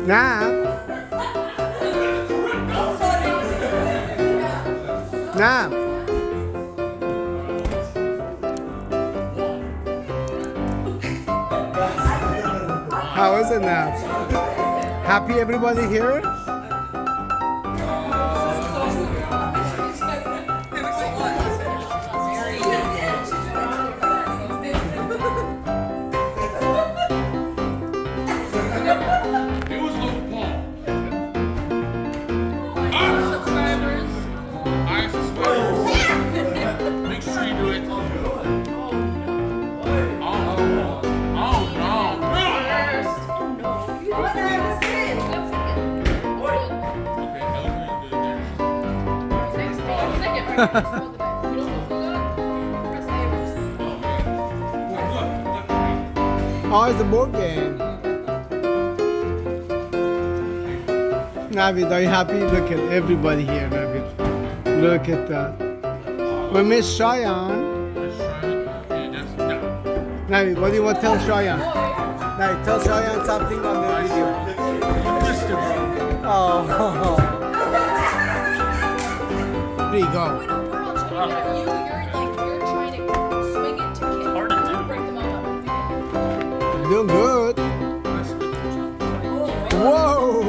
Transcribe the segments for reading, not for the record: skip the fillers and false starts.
نه نه How is it now? Happy everybody here? Oh, it's a board game. Navid, are you happy? Look at everybody here, Navid. Look at that. We miss Cheyenne. Navid, what do you want to tell Cheyenne? Navid, tell Cheyenne something on the video. Oh. There you go. Doing good. Whoa!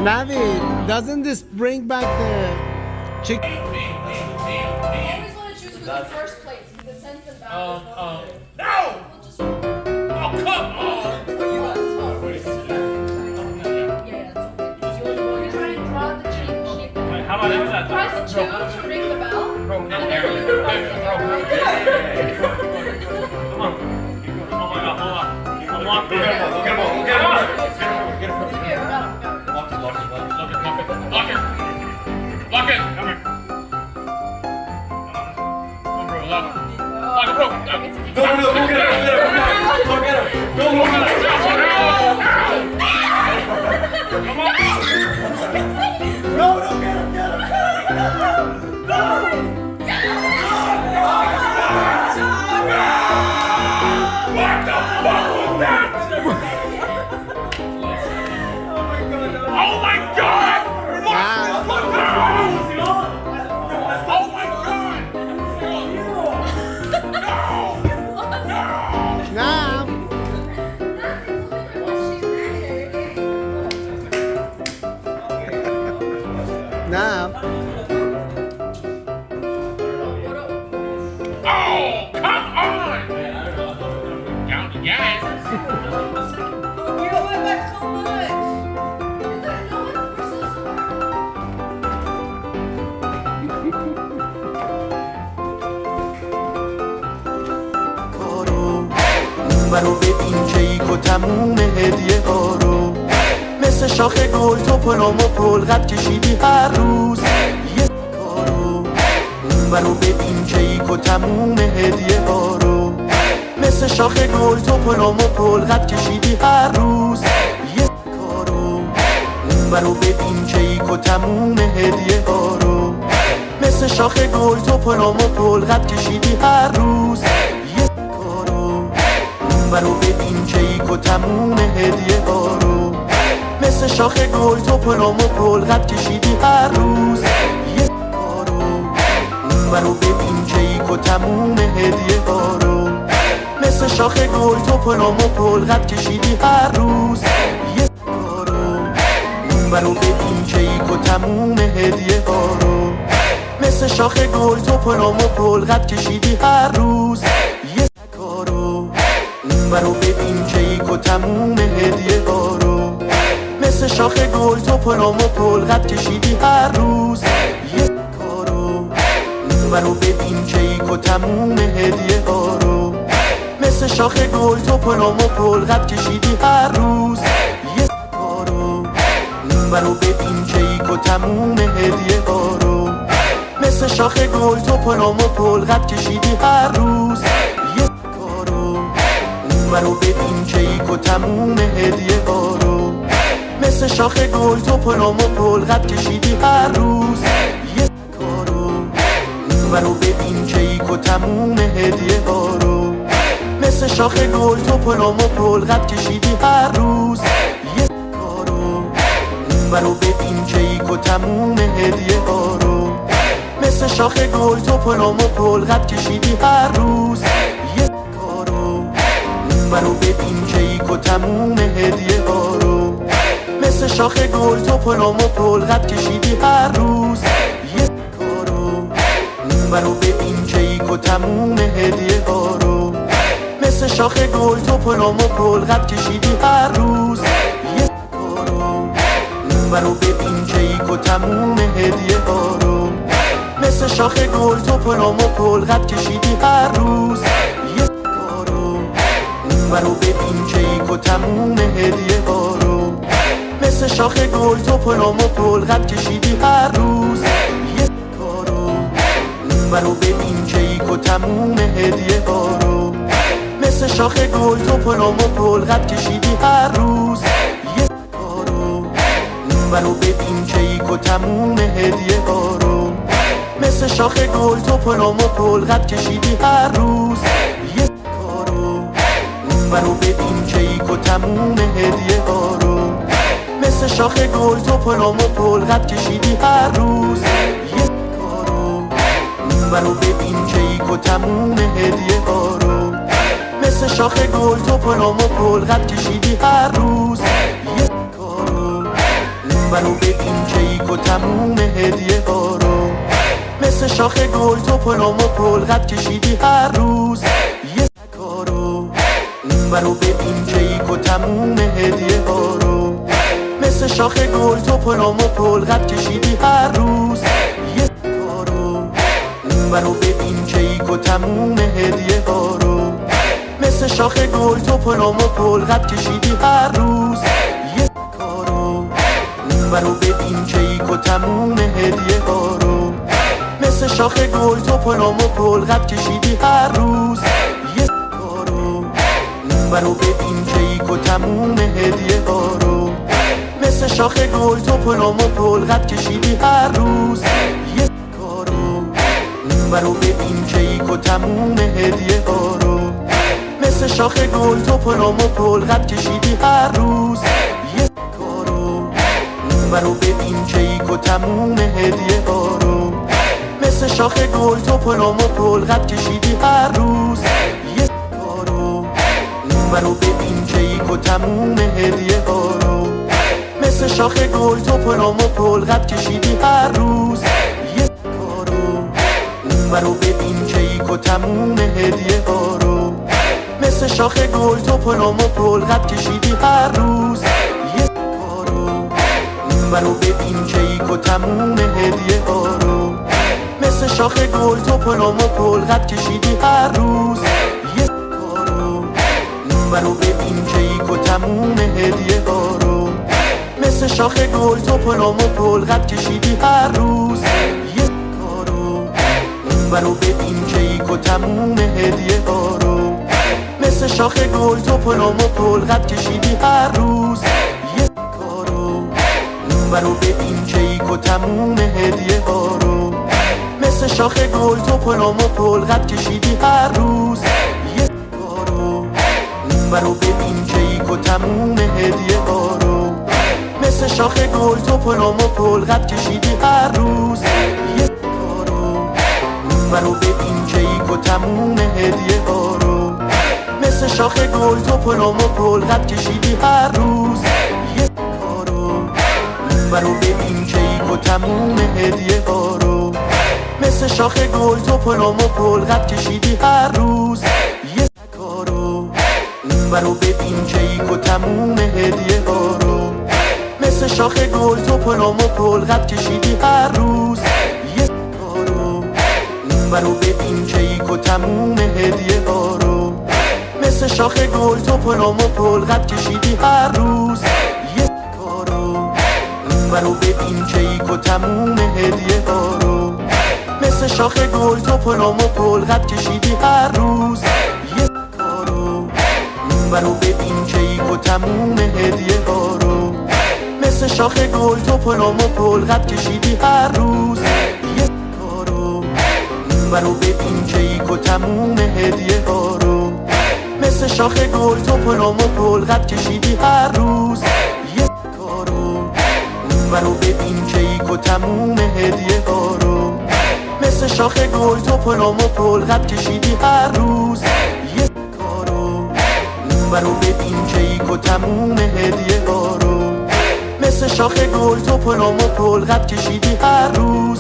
Navi, doesn't this bring back the chicken? I always want to choose who's in first place. The sense and balance. No! Oh, come on! You're trying to draw the cheat sheet. How about that? Press 2 to ring the bell. Come And then you press the arrow. on. Oh my god, hold on. Come on, get him. Get him. Okay, we got him. Lock it. Come here. Come on, bro. Lock it, bro. Don't get him. Don't get him. Don't look at him. Come on. No, don't get him. Get him. No. What the fuck was that? Oh my god! Ah. Oh my god! Nav. Nav. Oh, come on! Down again. You don't went back so much. Is that no one versus اون برو ببین کیک و تموم هدیه ها رو مثل شاخ گل تو پلم و پلغت کشیدی هر روز یه کارو اون برو ببین کیک و تموم هدیه ها رو مثل شاخ گل تو پلم و پلغت کشیدی هر روز یه کارو اون برو ببین کیک و تموم هدیه ها رو مثل شاخ گل تو پلم و پلغت کشیدی هر روز یه کارو اون برو ببین کیک و تموم هدیه ها رو مثل شاخ گل تو پلم و پلغت کشیدی هر روز یه کارو اون برو ببین کیک و تموم هدیه ها رو مثل شاخ گل تو پلم و پلغت کشیدی هر روز یه کارو اون برو ببین کیک و تموم هدیه ها رو مثل شاخ گل تو پلم و پلغت کشیدی هر روز یه کارو اون برو ببین کیک و تموم هدیه ها رو شاخه گل تو پلم و پلقت کشیدی هر روز یه کارو برو ببین کیک و تموم هدیه ها رو مثل شاخه گل تو پلم و پلقت کشیدی هر روز یه کارو برو ببین کیک و تموم هدیه ها رو مثل شاخه گل تو پلم و پلقت کشیدی هر روز یه کارو برو ببین کیک و تموم هدیه ها رو مثل شاخه گل تو پلم و پلقت کشیدی هر روز یه کارو برو ببین کیک و تموم هدیه ها رو مثل شاخه گل تو پلم و پلقت کشیدی هر روز یه کارو برو ببین کیک و تموم هدیه ها رو مثل شاخه گل تو پلم و پلقت کشیدی هر روز یه کارو برو ببین کیک و تموم هدیه ها رو مثل شاخه گل تو پلم و پلقت کشیدی هر روز یه کارو برو ببین کیک و تموم هدیه ها رو مثل شاخه گل تو پلم و پلقت کشیدی هر روز یه کارو برو ببین کیک و تموم هدیه ها رو مثل شاخه گل تو پلم و پلقت کشیدی هر روز یه کارو برو ببین کیک و تموم هدیه ها رو مثل شاخه گل تو پلم و پلقت کشیدی هر روز یه کارو برو ببین کیک و تموم هدیه ها رو مثل شاخه گل تو پلم و پلقت کشیدی هر روز یه کارو برو ببین کیک و تموم هدیه ها رو مثل شاخه گل تو پلم و پلقت کشیدی هر روز یه کارو برو ببین کیک و تموم هدیه ها رو مثل شاخه گل تو پلم و پلقت کشیدی هر روز یه کارو برو ببین کیک و تموم هدیه ها رو مثل شاخه گل تو پلم و پلقت کشیدی هر روز یه کارو برو ببین کیک و تموم هدیه ها رو مثل شاخه گل تو پلم و پلقت کشیدی هر روز یه کارو برو ببین کیک و تموم هدیه ها رو مثل شاخه گل تو پلم و پلقت کشیدی هر روز یه کارو برو ببین کیک و تموم هدیه ها رو مثل شاخه گل تو پلم و پلقت کشیدی هر روز یه کارو برو ببین کیک و تموم هدیه ها رو مثل شاخه گل تو پلم و پلقت کشیدی هر روز یه کارو برو ببین کیک و تموم هدیه ها رو مثل شاخه گل تو پلم و پلقت کشیدی هر روز یه کارو برو ببین کیک و تموم هدیه ها رو مثل شاخه گل تو پلم و پلقت کشیدی هر روز یه کارو برو ببین کیک و تموم هدیه ها رو مثل شاخه گل تو پلم و پلقت کشیدی هر روز یه کارو برو ببین کیک و تموم هدیه ها رو مثل شاخه گل تو پلم و پلقت کشیدی هر روز یه کارو برو ببین کیک و تموم هدیه ها رو مثل شاخه گل تو پلم و پلقت کشیدی هر روز یه کارو برو ببین کیک و تموم هدیه ها رو مثل شاخه گل تو پلم و پلقت کشیدی هر روز یه کارو برو ببین کیک و تموم هدیه ها رو مثل شاخه گل تو پلم و پلقت کشیدی هر روز یه کارو برو ببین کیک و تموم هدیه ها رو مثل شاخه گل تو پلم و پلقت کشیدی هر روز یه کارو برو ببین کیک و تموم هدیه ها رو مثل شاخه گل تو پلم و پلقت کشیدی هر روز یه کارو برو ببین کیک و تموم هدیه ها رو مثل شاخه گل تو پلم و پلقت کشیدی هر روز یه کارو برو ببین کیک و تموم هدیه ها رو مثل شاخه گل تو پلم و پلقت کشیدی هر روز یه کارو برو ببین کیک و تموم هدیه ها رو مثل شاخه گل تو پلم و پلقت کشیدی هر روز یه کارو برو ببین کیک و تموم هدیه ها رو مثل مثل شاخ گل تو پلم و پلقت کشیدی هر روز یه کارو اون برو ببین کیک و تموم هدیه ها رو مثل شاخ گل تو پلم و پلقت کشیدی هر روز یه کارو اون برو ببین کیک و تموم هدیه ها رو مثل شاخ گل تو پلم و پلقت کشیدی هر روز یه کارو اون برو ببین کیک و تموم هدیه ها رو مثل شاخ گل تو پلم و پلقت کشیدی هر روز یه کارو اون برو ببین کیک و تموم هدیه ها رو مثل شاخ گل تو پلم و پلقت کشیدی هر روز یه کارو اون برو ببین کیک و تموم هدیه ها رو مثل شاخ گل تو پلم و پلقت کشیدی هر روز یه کارو اون برو ببین کیک و تموم هدیه ها رو مثل شاخ گل تو پلم و پلقت کشیدی هر روز